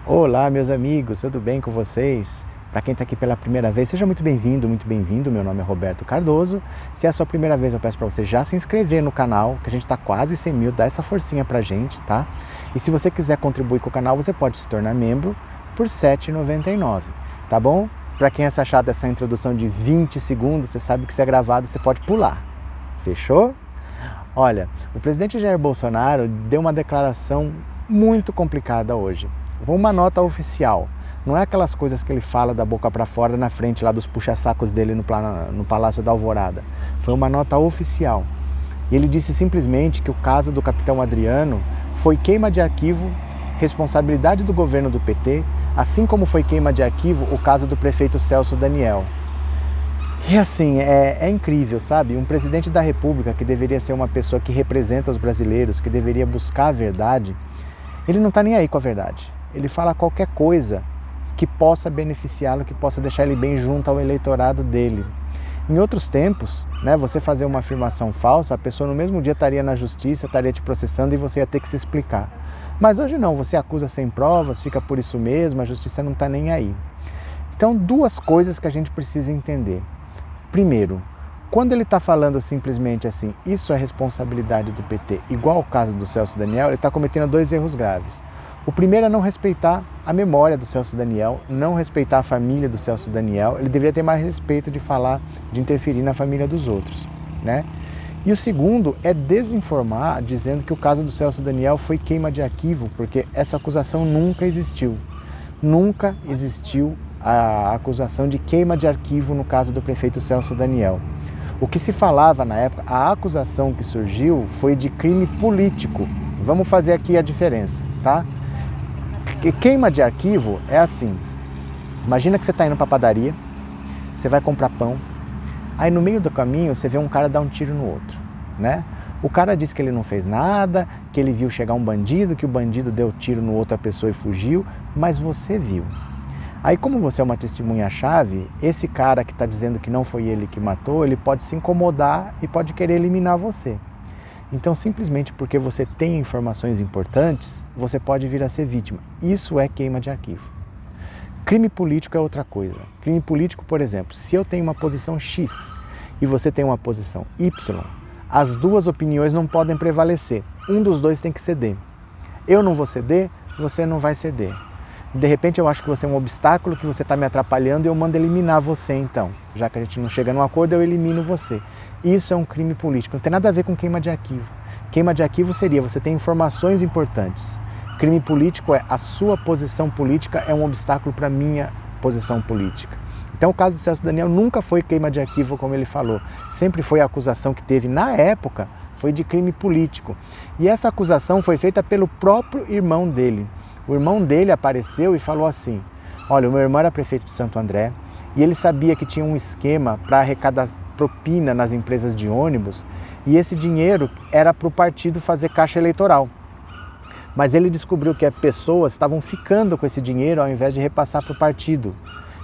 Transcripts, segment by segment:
Olá, meus amigos, tudo bem com vocês? Para quem está aqui pela primeira vez, seja muito bem-vindo, muito bem-vindo. Meu nome é Roberto Cardoso. Se é a sua primeira vez, eu peço para você já se inscrever no canal, que a gente está quase 100 mil, dá essa forcinha pra gente, tá? E se você quiser contribuir com o canal, você pode se tornar membro por R$ 7,99, tá bom? Para quem é achado essa introdução de 20 segundos, você sabe que se é gravado, você pode pular. Fechou? Olha, o presidente Jair Bolsonaro deu uma declaração muito complicada hoje. Uma nota oficial, não é aquelas coisas que ele fala da boca para fora na frente lá dos puxa-sacos dele no Palácio da Alvorada. Foi uma nota oficial. E ele disse simplesmente que o caso do capitão Adriano foi queima de arquivo, responsabilidade do governo do PT, assim como foi queima de arquivo o caso do prefeito Celso Daniel. E assim, é incrível, sabe? Um presidente da República que deveria ser uma pessoa que representa os brasileiros, que deveria buscar a verdade, ele não está nem aí com a verdade. Ele fala qualquer coisa que possa beneficiá-lo, que possa deixar ele bem junto ao eleitorado dele. Em outros tempos, né, você fazer uma afirmação falsa, a pessoa no mesmo dia estaria na justiça, estaria te processando e você ia ter que se explicar. Mas hoje não, você acusa sem provas, fica por isso mesmo, a justiça não está nem aí. Então, duas coisas que a gente precisa entender. Primeiro, quando ele está falando simplesmente assim, isso é responsabilidade do PT, igual ao caso do Celso Daniel, ele está cometendo dois erros graves. O primeiro é não respeitar a memória do Celso Daniel, não respeitar a família do Celso Daniel. Ele deveria ter mais respeito de falar, de interferir na família dos outros, né? E o segundo é desinformar, dizendo que o caso do Celso Daniel foi queima de arquivo, porque essa acusação nunca existiu. Nunca existiu a acusação de queima de arquivo no caso do prefeito Celso Daniel. O que se falava na época, a acusação que surgiu foi de crime político. Vamos fazer aqui a diferença, tá? Queima de arquivo é assim, imagina que você está indo para a padaria, você vai comprar pão, aí no meio do caminho você vê um cara dar um tiro no outro, né? O cara diz que ele não fez nada, que ele viu chegar um bandido, que o bandido deu tiro no outra pessoa e fugiu, mas você viu. Aí como você é uma testemunha-chave, esse cara que está dizendo que não foi ele que matou, ele pode se incomodar e pode querer eliminar você. Então, simplesmente porque você tem informações importantes, você pode vir a ser vítima. Isso é queima de arquivo. Crime político é outra coisa. Crime político, por exemplo, se eu tenho uma posição X e você tem uma posição Y, as duas opiniões não podem prevalecer. Um dos dois tem que ceder. Eu não vou ceder, você não vai ceder. De repente eu acho que você é um obstáculo, que você está me atrapalhando e eu mando eliminar você então. Já que a gente não chega num acordo, eu elimino você. Isso é um crime político, não tem nada a ver com queima de arquivo. Queima de arquivo seria, você tem informações importantes. Crime político é a sua posição política é um obstáculo para a minha posição política. Então o caso do Celso Daniel nunca foi queima de arquivo, como ele falou. Sempre foi a acusação que teve na época, foi de crime político. E essa acusação foi feita pelo próprio irmão dele. O irmão dele apareceu e falou assim, olha, o meu irmão era prefeito de Santo André e ele sabia que tinha um esquema para arrecadar propina nas empresas de ônibus e esse dinheiro era para o partido fazer caixa eleitoral. Mas ele descobriu que as pessoas estavam ficando com esse dinheiro ao invés de repassar para o partido.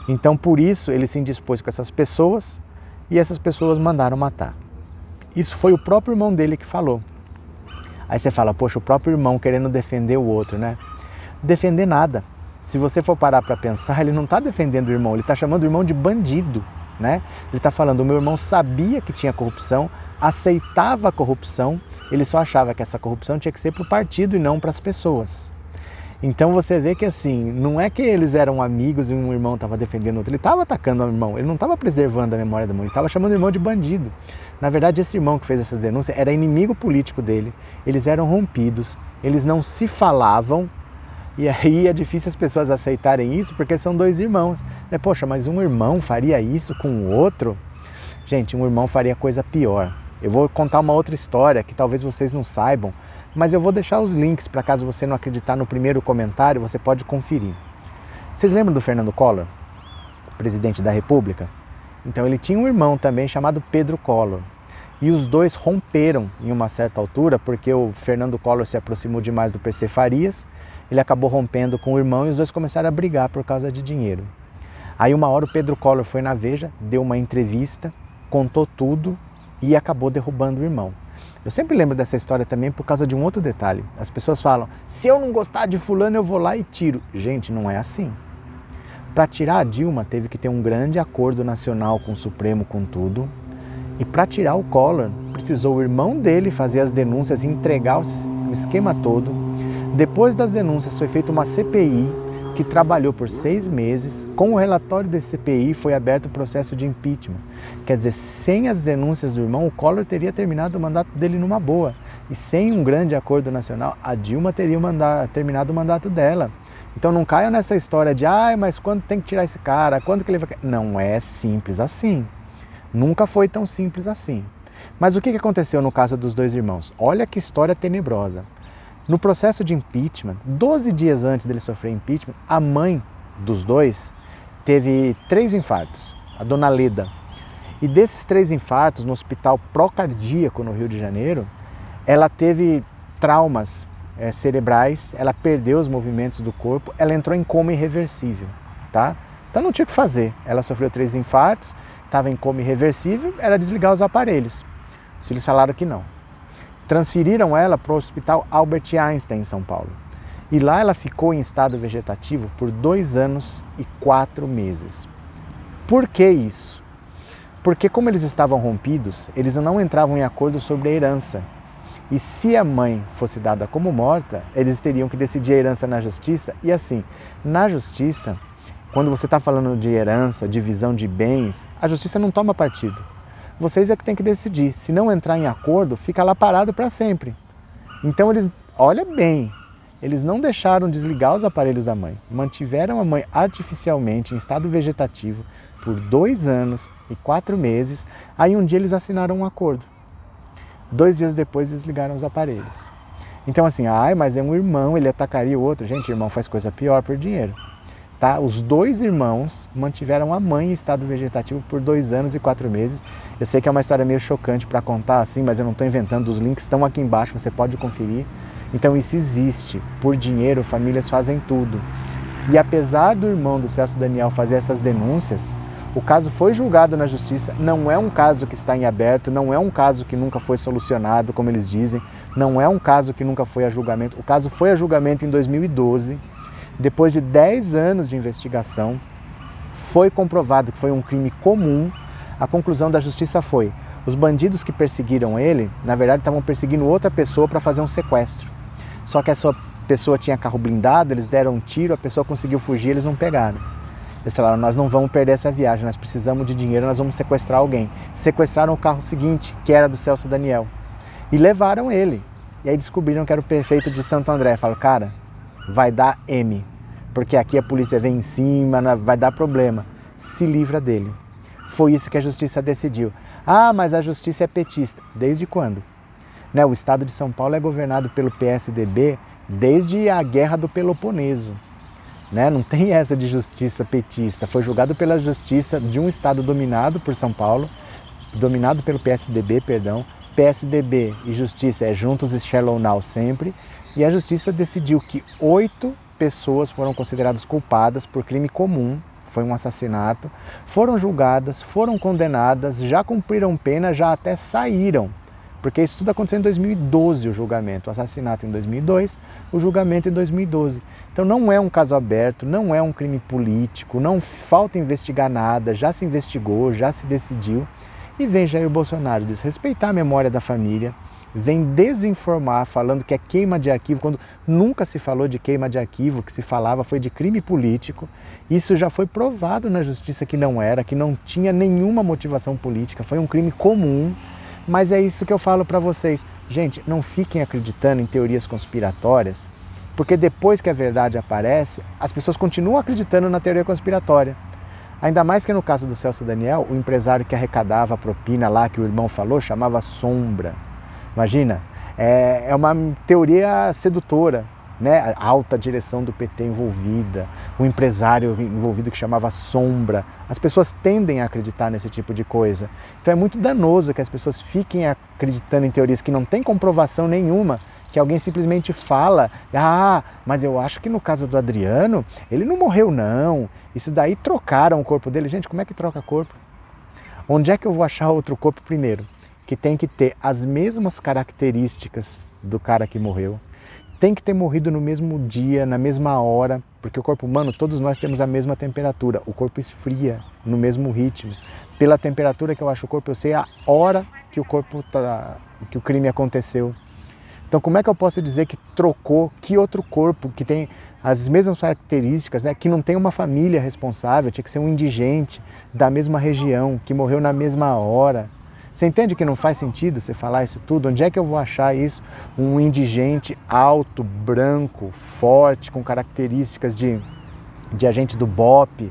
Então, por isso, ele se indispôs com essas pessoas e essas pessoas mandaram matar. Isso foi o próprio irmão dele que falou. Aí você fala, poxa, o próprio irmão querendo defender o outro, né? Defender nada. Se você for parar para pensar, ele não está defendendo o irmão, ele está chamando o irmão de bandido, né? Ele está falando, o meu irmão sabia que tinha corrupção, aceitava a corrupção, ele só achava que essa corrupção tinha que ser para o partido e não para as pessoas. Então você vê que assim, não é que eles eram amigos e um irmão estava defendendo o outro, ele estava atacando o irmão, ele não estava preservando a memória do irmão, ele estava chamando o irmão de bandido. Na verdade, esse irmão que fez essas denúncias era inimigo político dele, eles eram rompidos, eles não se falavam. E aí é difícil as pessoas aceitarem isso porque são dois irmãos. Poxa, mas um irmão faria isso com o outro? Gente, um irmão faria coisa pior. Eu vou contar uma outra história que talvez vocês não saibam, mas eu vou deixar os links para caso você não acreditar no primeiro comentário, você pode conferir. Vocês lembram do Fernando Collor, presidente da República? Então ele tinha um irmão também chamado Pedro Collor. E os dois romperam em uma certa altura porque o Fernando Collor se aproximou demais do PC Farias. Ele acabou rompendo com o irmão e os dois começaram a brigar por causa de dinheiro. Aí uma hora o Pedro Collor foi na Veja, deu uma entrevista, contou tudo e acabou derrubando o irmão. Eu sempre lembro dessa história também por causa de um outro detalhe. As pessoas falam, se eu não gostar de fulano eu vou lá e tiro. Gente, não é assim. Para tirar a Dilma teve que ter um grande acordo nacional com o Supremo, com tudo. E para tirar o Collor, precisou o irmão dele fazer as denúncias e entregar o esquema todo. Depois das denúncias foi feita uma CPI que trabalhou por 6 meses. Com o relatório desse CPI foi aberto o processo de impeachment. Quer dizer, sem as denúncias do irmão, o Collor teria terminado o mandato dele numa boa. E sem um grande acordo nacional, a Dilma teria terminado o mandato dela. Então não caia nessa história de, mas quando tem que tirar esse cara, quando que ele vai... Não é simples assim. Nunca foi tão simples assim. Mas o que aconteceu no caso dos 2 irmãos? Olha que história tenebrosa. No processo de impeachment, 12 dias antes dele sofrer impeachment, a mãe dos 2 teve 3 infartos, a dona Leda. E desses 3 infartos, no hospital procardíaco no Rio de Janeiro, ela teve traumas cerebrais, ela perdeu os movimentos do corpo, ela entrou em coma irreversível, tá? Então não tinha o que fazer, ela sofreu 3 infartos, estava em coma irreversível, era desligar os aparelhos. Os filhos falaram que não. Transferiram ela para o Hospital Albert Einstein, em São Paulo. E lá ela ficou em estado vegetativo por 2 anos e 4 meses. Por que isso? Porque como eles estavam rompidos, eles não entravam em acordo sobre a herança. E se a mãe fosse dada como morta, eles teriam que decidir a herança na justiça. E assim, na justiça, quando você está falando de herança, divisão de bens, a justiça não toma partido. Vocês é que tem que decidir. Se não entrar em acordo, fica lá parado para sempre. Então eles, olha bem, eles não deixaram desligar os aparelhos da mãe. Mantiveram a mãe artificialmente em estado vegetativo por 2 anos e 4 meses. Aí um dia eles assinaram um acordo. 2 dias depois desligaram os aparelhos. Então assim, mas é um irmão, ele atacaria o outro. Gente, irmão faz coisa pior por dinheiro. Tá? Os 2 irmãos mantiveram a mãe em estado vegetativo por 2 anos e 4 meses. Eu sei que é uma história meio chocante para contar assim, mas eu não estou inventando, os links estão aqui embaixo, você pode conferir. Então isso existe, por dinheiro famílias fazem tudo. E apesar do irmão do Celso Daniel fazer essas denúncias, o caso foi julgado na justiça, não é um caso que está em aberto, não é um caso que nunca foi solucionado, como eles dizem, não é um caso que nunca foi a julgamento. O caso foi a julgamento em 2012, depois de 10 anos de investigação, foi comprovado que foi um crime comum. A conclusão da justiça foi, os bandidos que perseguiram ele, na verdade estavam perseguindo outra pessoa para fazer um sequestro. Só que essa pessoa tinha carro blindado, eles deram um tiro, a pessoa conseguiu fugir, eles não pegaram. Eles falaram, nós não vamos perder essa viagem, nós precisamos de dinheiro, nós vamos sequestrar alguém. Sequestraram o carro seguinte, que era do Celso Daniel, e levaram ele. E aí descobriram que era o prefeito de Santo André. Falaram, cara, vai dar M, porque aqui a polícia vem em cima, vai dar problema. Se livra dele. Foi isso que a justiça decidiu. Mas a justiça é petista. Desde quando? Né? O estado de São Paulo é governado pelo PSDB desde a Guerra do Peloponeso. Né? Não tem essa de justiça petista. Foi julgado pela justiça de um estado dominado por São Paulo, dominado pelo PSDB, perdão. PSDB e justiça é juntos e shallow now sempre. E a justiça decidiu que 8 pessoas foram consideradas culpadas por crime comum, foi um assassinato, foram julgadas, foram condenadas, já cumpriram pena, já até saíram. Porque isso tudo aconteceu em 2012, o julgamento. O assassinato em 2002, o julgamento em 2012. Então não é um caso aberto, não é um crime político, não falta investigar nada, já se investigou, já se decidiu. E vem Jair Bolsonaro desrespeitar a memória da família, vem desinformar falando que é queima de arquivo, quando nunca se falou de queima de arquivo, o que se falava foi de crime político. Isso já foi provado na justiça que não era, que não tinha nenhuma motivação política, foi um crime comum. Mas é isso que eu falo para vocês. Gente, não fiquem acreditando em teorias conspiratórias, porque depois que a verdade aparece, as pessoas continuam acreditando na teoria conspiratória. Ainda mais que no caso do Celso Daniel, o empresário que arrecadava a propina lá, que o irmão falou, chamava Sombra. Imagina, é uma teoria sedutora, né? A alta direção do PT envolvida, o empresário envolvido que chamava Sombra. As pessoas tendem a acreditar nesse tipo de coisa. Então é muito danoso que as pessoas fiquem acreditando em teorias que não têm comprovação nenhuma, que alguém simplesmente fala, mas eu acho que no caso do Adriano, ele não morreu não, isso daí trocaram o corpo dele. Gente, como é que troca corpo? Onde é que eu vou achar outro corpo primeiro? que tem que ter as mesmas características do cara que morreu, tem que ter morrido no mesmo dia, na mesma hora, porque o corpo humano, todos nós temos a mesma temperatura, o corpo esfria no mesmo ritmo. Pela temperatura que eu acho o corpo, eu sei a hora que que o crime aconteceu. Então como é que eu posso dizer que trocou, que outro corpo que tem as mesmas características, né, que não tem uma família responsável, tinha que ser um indigente da mesma região, que morreu na mesma hora. Você entende que não faz sentido você falar isso tudo? Onde é que eu vou achar isso? Um indigente alto, branco, forte, com características de agente do BOPE,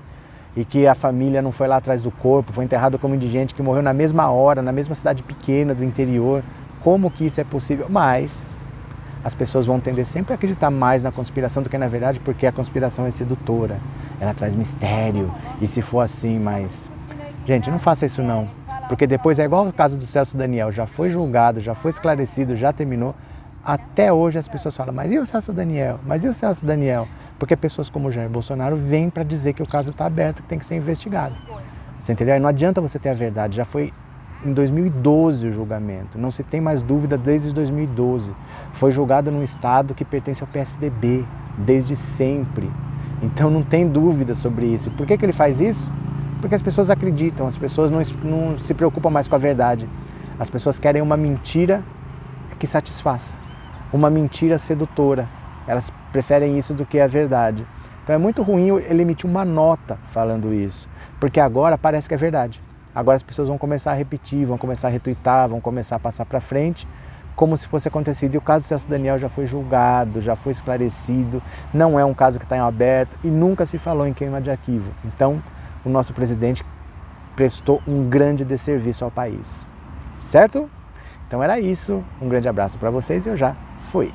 e que a família não foi lá atrás do corpo, foi enterrado como indigente, que morreu na mesma hora, na mesma cidade pequena do interior. Como que isso é possível? Mas as pessoas vão tender sempre a acreditar mais na conspiração do que na verdade, porque a conspiração é sedutora, ela traz mistério, e se for assim, mas... Gente, não faça isso não, porque depois é igual o caso do Celso Daniel, já foi julgado, já foi esclarecido, já terminou. Até hoje as pessoas falam, mas e o Celso Daniel? Mas e o Celso Daniel? Porque pessoas como o Jair Bolsonaro vêm para dizer que o caso está aberto, que tem que ser investigado. Você entendeu? E não adianta você ter a verdade, já foi em 2012 o julgamento, não se tem mais dúvida desde 2012. Foi julgado num estado que pertence ao PSDB, desde sempre. Então não tem dúvida sobre isso. Por que ele faz isso? Porque as pessoas acreditam, as pessoas não se preocupam mais com a verdade. As pessoas querem uma mentira que satisfaça, uma mentira sedutora. Elas preferem isso do que a verdade. Então é muito ruim ele emitir uma nota falando isso, porque agora parece que é verdade. Agora as pessoas vão começar a repetir, vão começar a retweetar, vão começar a passar para frente, como se fosse acontecido. E o caso do Celso Daniel já foi julgado, já foi esclarecido, não é um caso que está em aberto e nunca se falou em queima de arquivo. Então, o nosso presidente prestou um grande desserviço ao país. Certo? Então era isso. Um grande abraço para vocês e eu já fui.